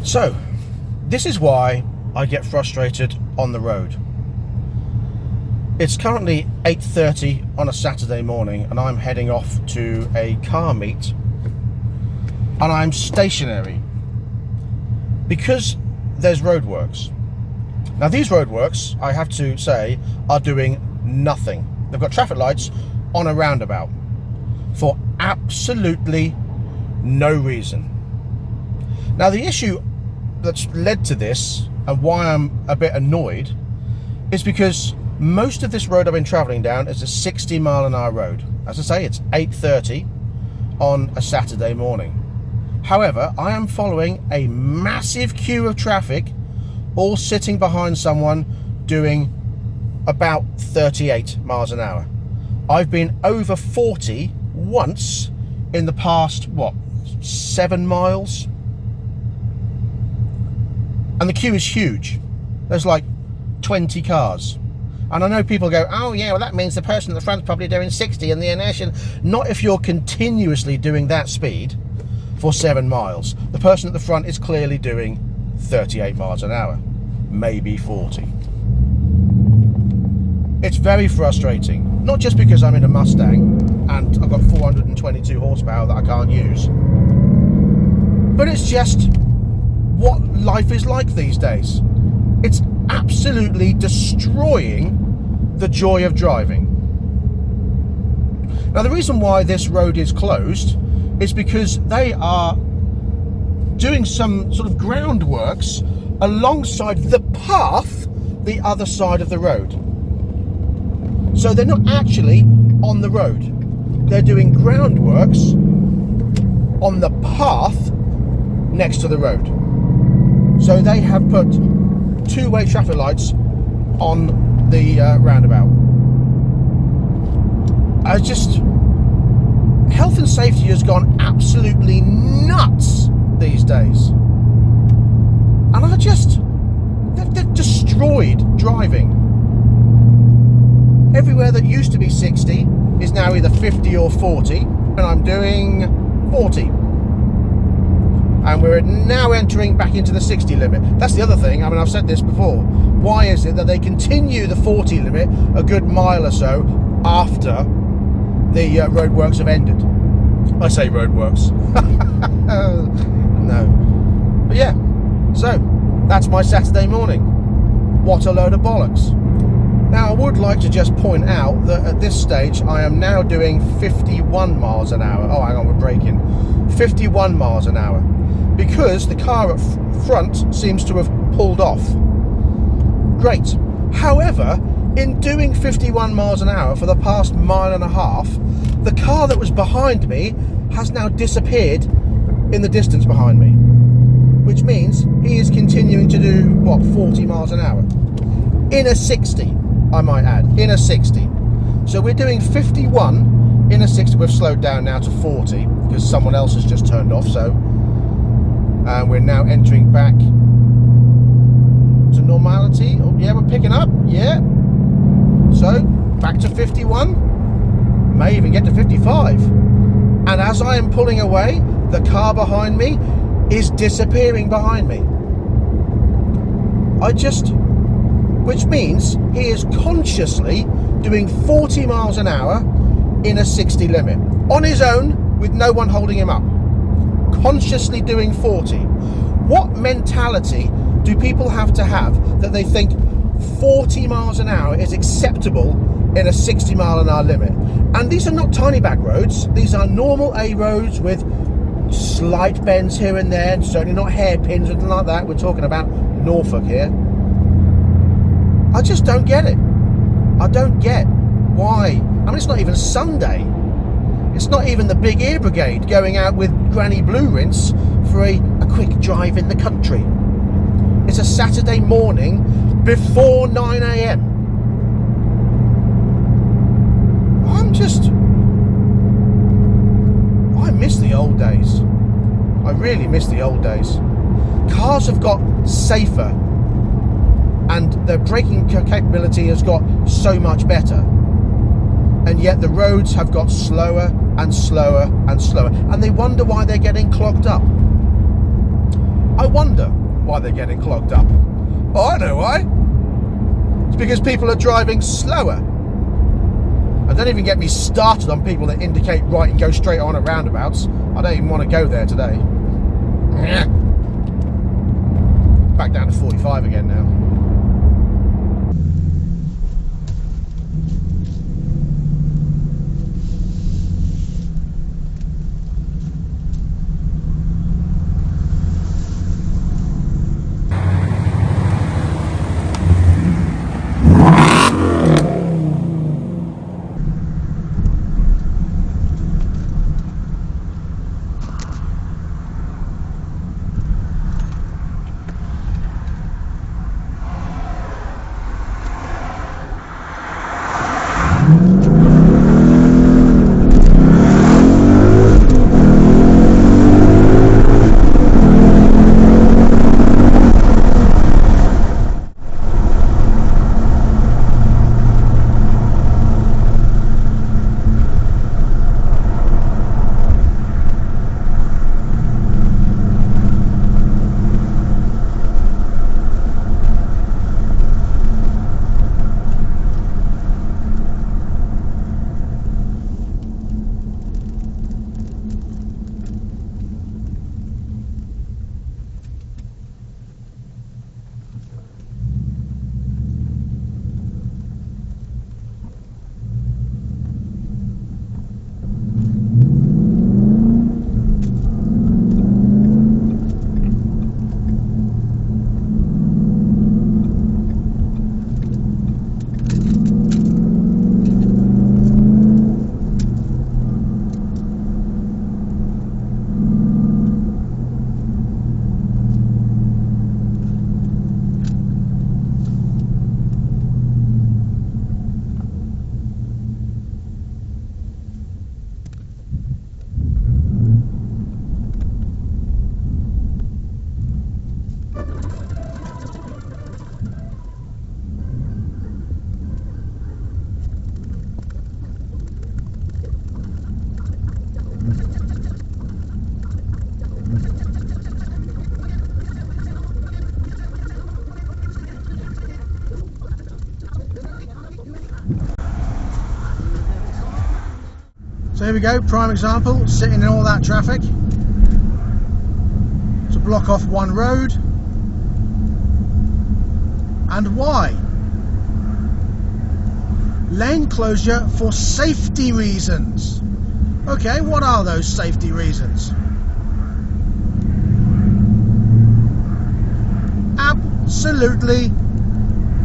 So, this is why I get frustrated on the road. It's currently 8:30 on a Saturday morning and I'm heading off to a car meet, and I'm stationary because there's roadworks. Now these roadworks, I have to say, are doing nothing. They've got traffic lights on a roundabout for absolutely no reason. Now the issue that's led to this and why I'm a bit annoyed is because most of this road I've been travelling down is a 60-mile-an-hour road. As I say, it's 8:30 on a Saturday morning. However, I am following a massive queue of traffic, all sitting behind someone doing about 38 miles an hour. I've been over 40 once in the past, 7 miles? And the queue is huge. There's like 20 cars. And I know people go, oh yeah, well that means the person at the front's probably doing 60 and the inertia. Not if you're continuously doing that speed for 7 miles. The person at the front is clearly doing 38 miles an hour, maybe 40. It's very frustrating, not just because I'm in a Mustang and I've got 422 horsepower that I can't use, but it's just what life is like these days. It's absolutely destroying the joy of driving. Now the reason why this road is closed is because they are doing some sort of groundworks alongside the path the other side of the road. So they're not actually on the road. They're doing groundworks on the path next to the road. So they have put two-way traffic lights on the roundabout. Health and safety has gone absolutely nuts these days. And they've destroyed driving. Everywhere that used to be 60 is now either 50 or 40, and I'm doing 40. And we're now entering back into the 60 limit. That's the other thing. I mean, I've said this before. Why is it that they continue the 40 limit a good mile or so after the roadworks have ended? I say roadworks. No. But yeah, so that's my Saturday morning. What a load of bollocks. Now, I would like to just point out that at this stage, I am now doing 51 miles an hour. Oh, hang on, we're braking. 51 miles an hour. Because the car up front seems to have pulled off. Great. However, in doing 51 miles an hour for the past mile and a half, the car that was behind me has now disappeared in the distance behind me. Which means he is continuing to do, 40 miles an hour? In a 60, I might add. In a 60. So we're doing 51 in a 60. We've slowed down now to 40 because someone else has just turned off, so... And we're now entering back to normality. Oh, yeah, we're picking up. Yeah. So, back to 51. May even get to 55. And as I am pulling away, the car behind me is disappearing behind me. Which means he is consciously doing 40 miles an hour in a 60 limit. On his own, with no one holding him up. Consciously doing 40. What mentality do people have to have that they think 40 miles an hour is acceptable in a 60 mile an hour limit? And these are not tiny back roads. These are normal A roads with slight bends here and there, certainly not hairpins or anything like that. We're talking about Norfolk here. I just don't get it. I don't get why. I mean, it's not even Sunday. It's not even the Big Ear Brigade going out with Granny Blue Rinse for a quick drive in the country. It's a Saturday morning before 9 a.m. I miss the old days. I really miss the old days. Cars have got safer and their braking capability has got so much better. And yet the roads have got slower and slower and slower, and they wonder why they're getting clogged up. I wonder why they're getting clogged up. Oh, I know why. It's because people are driving slower. And don't even get me started on people that indicate right and go straight on at roundabouts. I don't even want to go there today. Back down to 45 again now. So here we go, prime example, sitting in all that traffic to block off one road. And why? Lane closure for safety reasons. Okay, what are those safety reasons? Absolutely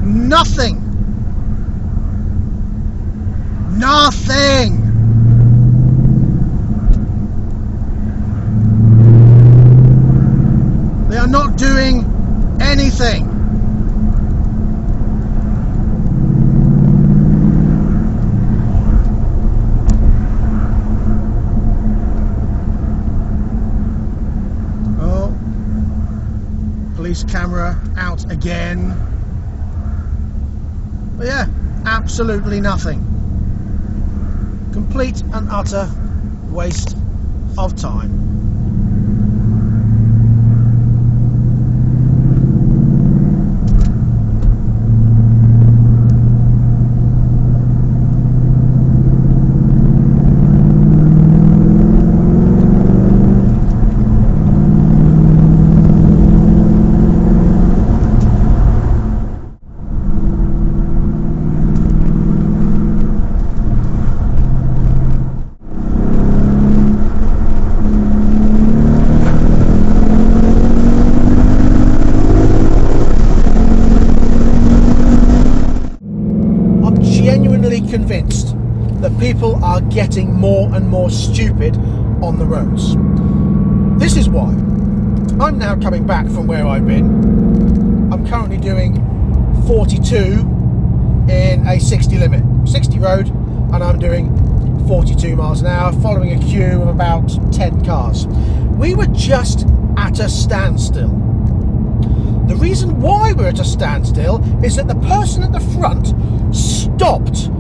nothing. Nothing. They are not doing anything. Oh, police camera out again. But yeah, absolutely nothing. Complete and utter waste of time. Convinced that people are getting more and more stupid on the roads. This is why I'm now coming back from where I've been. I'm currently doing 42 in a 60 limit, 60 road, and I'm doing 42 miles an hour, following a queue of about 10 cars. We were just at a standstill. The reason why we're at a standstill is that the person at the front stopped.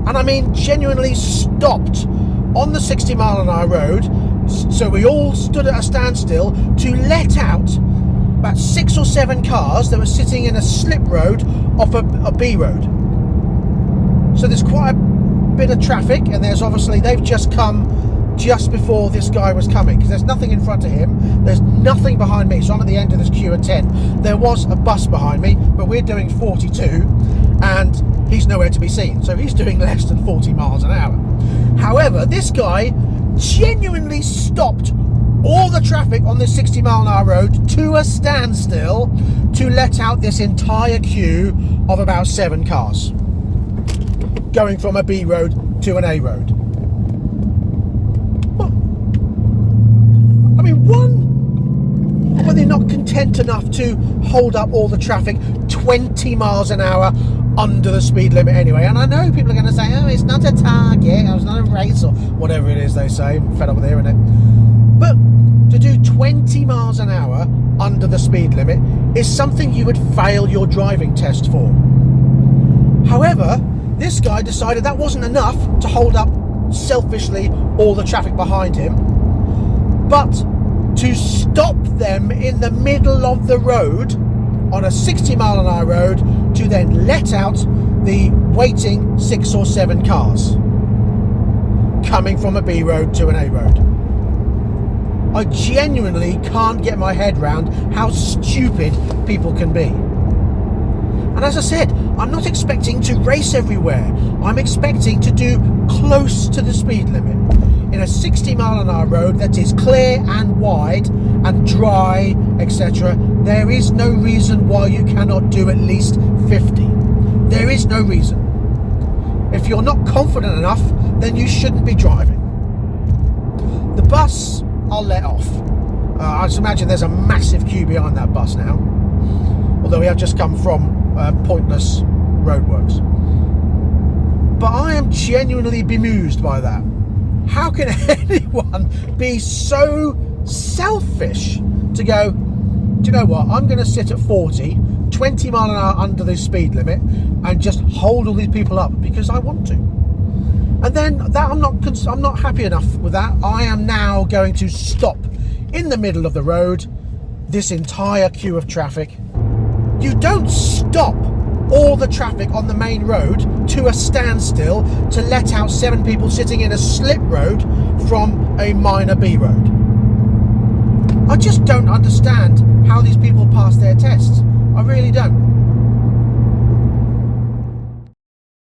And I mean genuinely stopped on the 60 mile an hour road, so we all stood at a standstill to let out about 6 or 7 cars that were sitting in a slip road off a B road. So there's quite a bit of traffic, and there's obviously, they've just come just before this guy was coming, because there's nothing in front of him, there's nothing behind me, so I'm at the end of this queue of 10. There was a bus behind me, but we're doing 42 and he's nowhere to be seen, so he's doing less than 40 miles an hour. However, this guy genuinely stopped all the traffic on this 60 mile an hour road to a standstill to let out this entire queue of about 7 cars going from a B road to an A road. I mean, one, were they not content enough to hold up all the traffic 20 miles an hour under the speed limit anyway? And I know people are going to say, oh, it's not a target, it's not a race, or whatever it is they say. I'm fed up with hearing it. But to do 20 miles an hour under the speed limit is something you would fail your driving test for. However, this guy decided that wasn't enough to hold up selfishly all the traffic behind him, but to stop them in the middle of the road on a 60 mile an hour road to then let out the waiting 6 or 7 cars coming from a B road to an A road. I genuinely can't get my head around how stupid people can be. And as I said, I'm not expecting to race everywhere. I'm expecting to do close to the speed limit. In a 60 mile an hour road that is clear and wide and dry, etc., there is no reason why you cannot do at least 50. There is no reason. If you're not confident enough, then you shouldn't be driving. The bus, I'll let off. I just imagine there's a massive queue behind that bus now, although we have just come from pointless roadworks. But I am genuinely bemused by that. How can anyone be so selfish to go, do you know what, I'm going to sit at 40, 20 mile an hour under the speed limit and just hold all these people up because I want to. And then that I'm not happy enough with that. I am now going to stop in the middle of the road this entire queue of traffic. You don't stop all the traffic on the main road to a standstill to let out 7 people sitting in a slip road from a minor B road. I just don't understand how these people pass their tests. I really don't.